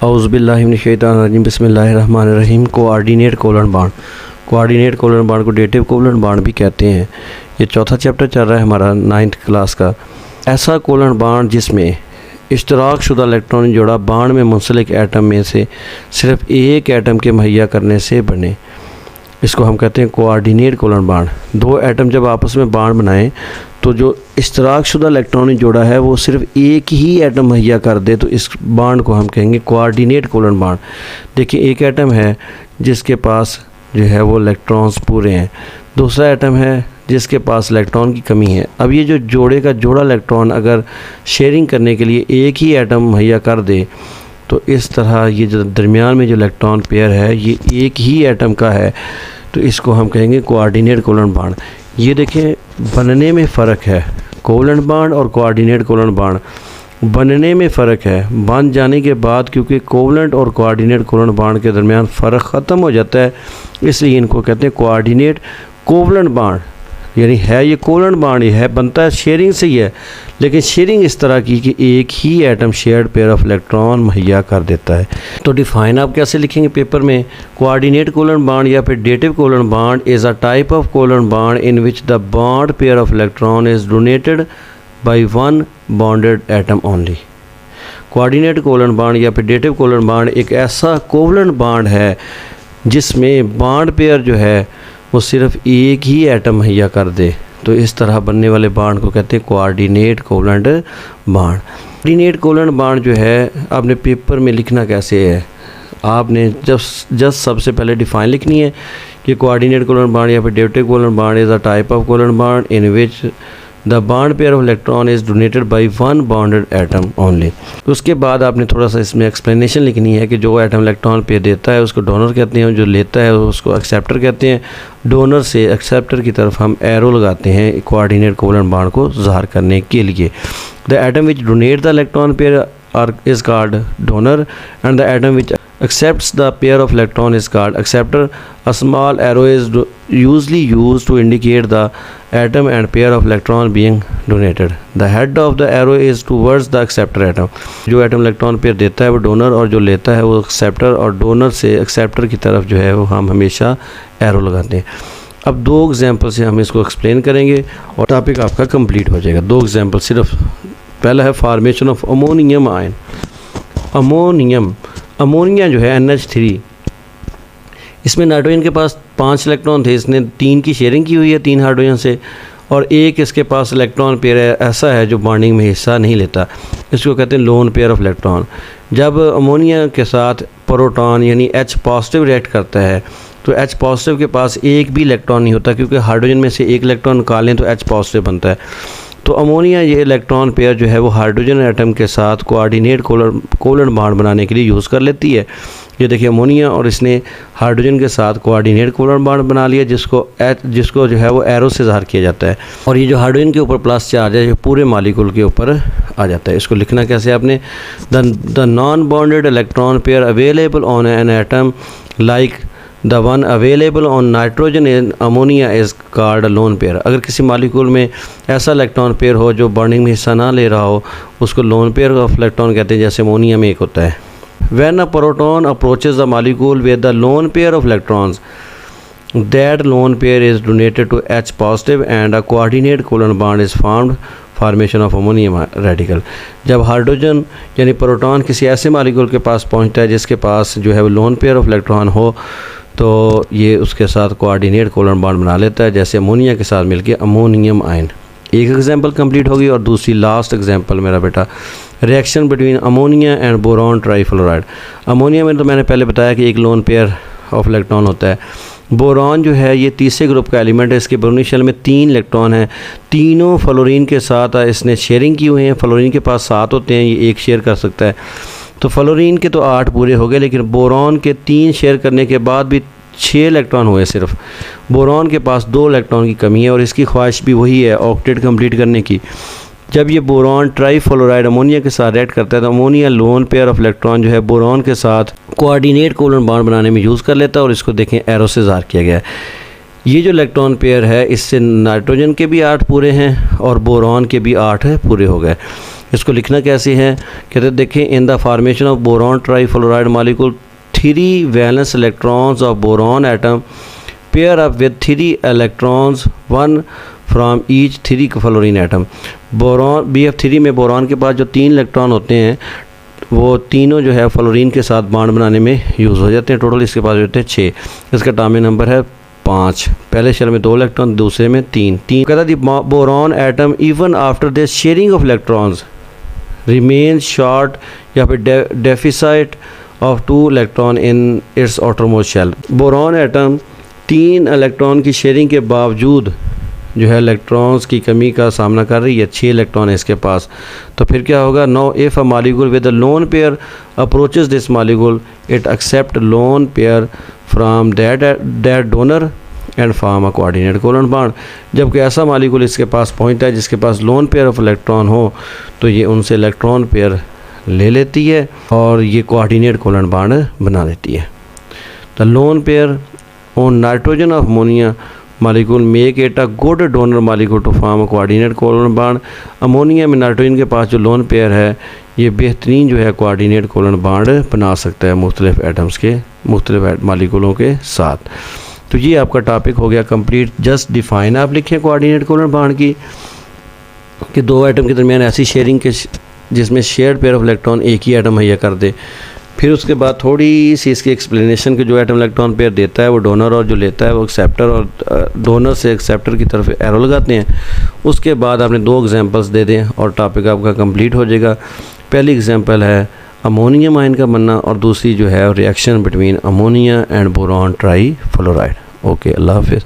औज़ुबिल्लाहि मिनश्शैतानिर्रजीम बिस्मिल्लाहिर्रहमानिर्रहीम। Coordinate covalent bond, coordinate covalent bond को dative covalent bond भी कहते हैं। ये चौथा चैप्टर चल रहा है हमारा 9th क्लास का। ऐसा कोवलेंट बॉन्ड जिसमें इश्तराक शुदा इलेक्ट्रॉनिक जोड़ा बॉन्ड में मुंसलिक एटम में से सिर्फ एक एटम के मुहैया करने से बने, इसको हम कहते हैं कोऑर्डिनेट कोवलेंट बॉन्ड। दो एटम जब आपस में बॉन्ड बनाएं तो जो इश्तराक शुदा इलेक्ट्रॉनिक जोड़ा है वो सिर्फ एक ही एटम मुहैया कर दे, तो इस बॉन्ड को हम कहेंगे कोऑर्डिनेट कोवलेंट बॉन्ड। देखिए, एक एटम है जिसके पास जो है वो इलेक्ट्रॉन्स पूरे हैं, दूसरा एटम है जिसके पास इलेक्ट्रॉन की कमी है। अब ये जो जोड़े का जोड़ा इलेक्ट्रॉन अगर शेयरिंग करने के लिए एक ही एटम मुहैया कर दे, तो इस तरह ये जो दरमियान में जो इलेक्ट्रॉन पेयर है ये एक ही एटम का है, तो इसको हम कहेंगे कोऑर्डिनेट कोवलेंट बॉन्ड। ये देखें, बनने में फ़र्क है, कोवलेंट बॉन्ड और कोऑर्डिनेट कोवलेंट बॉन्ड बनने में फ़र्क है। बन जाने के बाद क्योंकि कोवलेंट और कोऑर्डिनेट कोवलेंट बॉन्ड के दरमियान फ़र्क ख़त्म हो जाता है, इसलिए इनको कहते हैं कोऑर्डिनेट कोवलेंट बॉन्ड। यानी है ये कोवलेंट बॉन्ड ही है, बनता है शेयरिंग से ही है, लेकिन शेयरिंग इस तरह की कि एक ही atom shared pair of electron मुहैया कर देता है। तो डिफ़ाइन आप कैसे लिखेंगे पेपर में? कोऑर्डिनेट कोवलेंट बॉन्ड या फिर dative covalent bond is a type of covalent bond in which the bond pair of electron is donated by one bonded atom only. Coordinate covalent bond या फिर dative covalent bond एक ऐसा covalent bond है जिसमें bond pair जो है वो सिर्फ एक ही एटम मुहैया कर दे, तो इस तरह बनने वाले बॉन्ड को कहते हैं coordinate covalent bond. Coordinate covalent bond जो है आपने पेपर में लिखना कैसे है? आपने जस्ट सबसे पहले डिफ़ाइन लिखनी है कि कोऑर्डिनेट कोवलेंट बॉन्ड या फिर dative covalent bond is a type of covalent bond in which the bond pair of electron is donated by one bonded atom only. उसके बाद आपने थोड़ा सा इसमें एक्सप्लेनेशन लिखनी है कि जो एटम इलेक्ट्रॉन पेयर देता है उसको डोनर कहते हैं, जो लेता है उसको एक्सेप्टर कहते हैं। डोनर से एक्सेप्टर की तरफ हम एरो लगाते हैं कोऑर्डिनेट कोवलेंट बॉन्ड को ज़ाहिर करने के लिए। The atom which donate the electron pair is called donor and the atom which accepts the pair of electron is called acceptor. A small arrow is usually used to indicate the atom and pair of electron being donated. The head of the arrow is towards the acceptor atom. जो atom electron pair देता है वो donor और जो लेता है वो acceptor, और डोनर से एक्सेप्टर की तरफ जो है वो हम हमेशा एरो लगाते हैं। अब दो एग्जाम्पल से हम इसको एक्सप्लेन करेंगे और टॉपिक आपका कंप्लीट हो जाएगा। दो एग्जाम्पल सिर्फ। पहला है formation of ammonium ion. Ammonia जो है NH3, इसमें नाइट्रोजन के पास 5 इलेक्ट्रॉन थे, इसने 3 की शेयरिंग की हुई है 3 हाइड्रोजन से, और एक इसके पास इलेक्ट्रॉन पेयर ऐसा है जो बॉन्डिंग में हिस्सा नहीं लेता, इसको कहते हैं लोन पेयर ऑफ इलेक्ट्रॉन। जब अमोनिया के साथ प्रोटॉन यानी H पॉजिटिव रिएक्ट करता है तो H पॉजिटिव के पास एक भी इलेक्ट्रॉन नहीं होता, क्योंकि हाइड्रोजन में से एक इलेक्ट्रॉन निकालें तो H पॉजिटिव बनता है। तो अमोनिया ये इलेक्ट्रॉन पेयर जो है वो हाइड्रोजन एटम के साथ कोऑर्डिनेट कोवलेंट बॉन्ड बनाने के लिए यूज़ कर लेती है। ये देखिए अमोनिया, और इसने हाइड्रोजन के साथ कोऑर्डिनेट कोवलेंट बॉन्ड बना लिया जिसको जो है वो एरो से ज़ाहिर किया जाता है। और ये जो हाइड्रोजन के ऊपर प्लस चार्ज है ये पूरे मालिक्यूल के ऊपर आ जाता है। इसको लिखना कैसे आपने? The non bonded electron pair available on an atom like the one available on nitrogen in ammonia is called lone pair. अगर किसी मालिक्यूल में ऐसा इलेक्ट्रॉन पेयर हो जो बॉन्डिंग में हिस्सा ना ले रहा हो, उसको लोन पेयर ऑफ इलेक्ट्रॉन कहते हैं, जैसे अमोनिया में एक होता है। When a proton approaches the molecule with the lone pair of electrons, that lone pair is donated to H positive and a coordinate covalent bond is formed, formation of ammonium radical. जब hydrogen यानी proton किसी ऐसे molecule के पास पहुंचता है जिसके पास जो है वो लोन पेयर ऑफ इलेक्ट्रॉन हो, तो ये उसके साथ कोऑर्डिनेट कोवलेंट बॉन्ड बना लेता है, जैसे अमोनिया के साथ मिलके अमोनियम आयन। एक एग्जांपल कंप्लीट होगी और दूसरी लास्ट एग्जांपल मेरा बेटा, reaction between ammonia and boron trifluoride. Ammonia में तो मैंने पहले बताया कि एक लोन पेयर ऑफ इलेक्ट्रॉन होता है। बोरॉन जो है ये तीसरे ग्रुप का एलिमेंट है, इसके बोरोनिक शेल में 3 इलेक्ट्रॉन हैं, तीनों फ्लोरीन के साथ इसने शेयरिंग की हुई है। फ्लोरीन के पास 7 होते हैं, ये एक शेयर कर सकता है, तो फ्लोरीन के तो 8 पूरे हो गए, लेकिन बोरॉन के 3 शेयर करने के बाद भी 6 इलेक्ट्रॉन हुए सिर्फ। बोरॉन के पास 2 इलेक्ट्रॉन की कमी है और इसकी ख्वाहिश भी वही है ऑक्टेट कंप्लीट करने की। जब ये बोरॉन ट्राईफ्लोराइड अमोनिया के साथ रिएक्ट करता है तो ammonia loan pair of electron जो है बोरॉन के साथ कोऑर्डिनेट कोवलेंट बॉन्ड बनाने में यूज़ कर लेता है, और इसको देखें एरो से ज़ाहिर किया गया है। ये जो इलेक्ट्रॉन पेयर है इससे नाइट्रोजन के भी 8 पूरे हैं और बोरॉन के भी 8 पूरे हो गए। इसको लिखना कैसे है, कहते देखें in the formation of boron trifluoride molecule 3 valence electrons of boron atom pair up with 3 electrons 1 from each 3 fluorine atom. Boron BF3 में बोरॉन के पास जो 3 इलेक्ट्रॉन होते हैं वो तीनों जो है फ्लोरीन के साथ बॉन्ड बनाने में यूज़ हो जाते हैं। टोटल इसके पास होते हैं 6। इसका एटॉमिक नंबर है 5। पहले शेल में 2 इलेक्ट्रॉन, दूसरे में 3। कहता the boron atom even after the sharing of electrons remain short या फिर deficit of 2 electron in its outermost shell. Boron atom 3 electron की शेयरिंग के बावजूद जो है इलेक्ट्रॉन्स की कमी का सामना कर रही है। 6 इलेक्ट्रॉन है इसके पास, तो फिर क्या होगा, no if a molecule with a lone pair approaches this molecule it accept lone pair from that donor and form a coordinate covalent bond. जब कोई ऐसा मॉलिक्यूल इसके पास पहुंचता है जिसके पास लोन पेयर ऑफ इलेक्ट्रॉन हो तो ये उनसे इलेक्ट्रॉन पेयर ले लेती है और ये कोऑर्डिनेट कोवलेंट बॉन्ड बना देती है। The lone pair on nitrogen of ammonia molecule make it a good donor molecule to form a coordinate covalent bond. Ammonia में नाइट्रोजन के पास जो लोन पेयर है ये बेहतरीन जो है कोऑर्डिनेट कोवलेंट बॉन्ड बना सकता है मुख्तलिफ एटम्स के मुख्तलिफ मॉलिक्यूलों के साथ। तो ये आपका टॉपिक हो गया कंप्लीट। जस्ट डिफाइन आप लिखें कोऑर्डिनेट कोवलेंट बॉन्ड की कि 2 एटम के दरमियान ऐसी शेयरिंग के जिसमें शेयर्ड पेयर ऑफ इलेक्ट्रॉन एक ही एटम मुहैया कर दे। फिर उसके बाद थोड़ी सी इसकी एक्सप्लेनेशन कि जो एटम इलेक्ट्रॉन पेयर देता है वो डोनर और जो लेता है वो एक्सेप्टर, और डोनर से एक्सेप्टर की तरफ एरो लगाते हैं। उसके बाद आपने 2 एग्जांपल्स दे दें और टॉपिक आपका कंप्लीट हो जाएगा। पहली एग्जांपल है अमोनियम आयन का बनना और दूसरी जो है reaction between ammonia and boron trifluoride. Okay, अल्लाह हाफिज़।